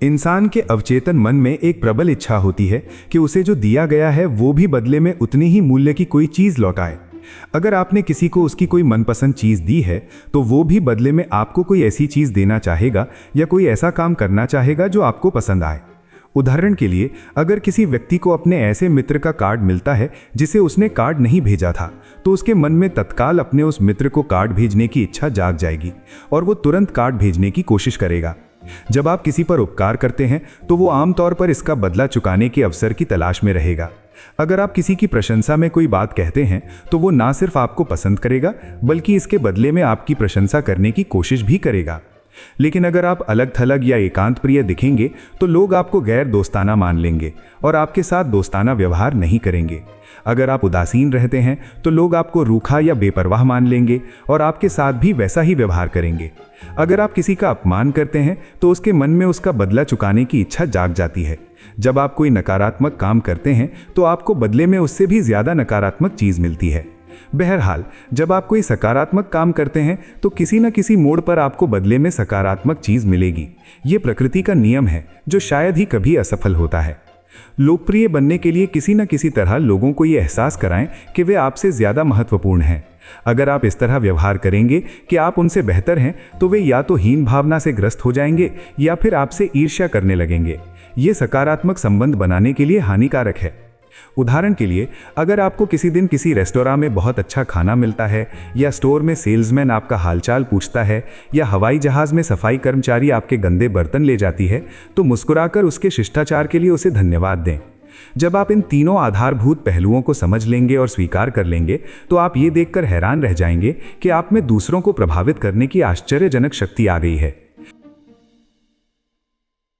इंसान के अवचेतन मन में एक प्रबल इच्छा होती है कि उसे जो दिया गया है वो भी बदले में उतनी ही मूल्य की कोई चीज़ लौटाए। अगर आपने किसी को उसकी कोई मनपसंद चीज़ दी है तो वो भी बदले में आपको कोई ऐसी चीज़ देना चाहेगा या कोई ऐसा काम करना चाहेगा जो आपको पसंद आए। उदाहरण के लिए, अगर किसी व्यक्ति को अपने ऐसे मित्र का कार्ड मिलता है जिसे उसने कार्ड नहीं भेजा था, तो उसके मन में तत्काल अपने उस मित्र को कार्ड भेजने की इच्छा जाग जाएगी और वो तुरंत कार्ड भेजने की कोशिश करेगा। जब आप किसी पर उपकार करते हैं तो वो आमतौर पर इसका बदला चुकाने के अवसर की तलाश में रहेगा। अगर आप किसी की प्रशंसा में कोई बात कहते हैं तो वो ना सिर्फ आपको पसंद करेगा बल्कि इसके बदले में आपकी प्रशंसा करने की कोशिश भी करेगा। लेकिन अगर आप अलग थलग या एकांत प्रिय दिखेंगे तो लोग आपको गैर दोस्ताना मान लेंगे और आपके साथ दोस्ताना व्यवहार नहीं करेंगे। अगर आप उदासीन रहते हैं तो लोग आपको रूखा या बेपरवाह मान लेंगे और आपके साथ भी वैसा ही व्यवहार करेंगे। अगर आप किसी का अपमान करते हैं तो उसके मन में उसका बदला चुकाने की इच्छा जाग जाती है। जब आप कोई नकारात्मक काम करते हैं तो आपको बदले में उससे भी ज्यादा नकारात्मक चीज़ मिलती है। बहरहाल, जब आप कोई सकारात्मक काम करते हैं तो किसी न किसी मोड़ पर आपको बदले में सकारात्मक चीज़ मिलेगी। ये प्रकृति का नियम है जो शायद ही कभी असफल होता है। लोकप्रिय बनने के लिए किसी न किसी तरह लोगों को ये एहसास कराएं कि वे आपसे ज़्यादा महत्वपूर्ण हैं। अगर आप इस तरह व्यवहार करेंगे कि आप उनसे बेहतर हैं तो वे या तो हीन भावना से ग्रस्त हो जाएंगे या फिर आपसे ईर्ष्या करने लगेंगे। ये सकारात्मक संबंध बनाने के लिए हानिकारक है। उदाहरण के लिए, अगर आपको किसी दिन किसी रेस्तोरां में बहुत अच्छा खाना मिलता है या स्टोर में सेल्समैन आपका हालचाल पूछता है या हवाई जहाज़ में सफाई कर्मचारी आपके गंदे बर्तन ले जाती है, तो मुस्कुराकर उसके शिष्टाचार के लिए उसे धन्यवाद दें। जब आप इन तीनों आधारभूत पहलुओं को समझ लेंगे और स्वीकार कर लेंगे तो आप ये देखकर हैरान रह जाएंगे कि आप में दूसरों को प्रभावित करने की आश्चर्यजनक शक्ति आ गई है।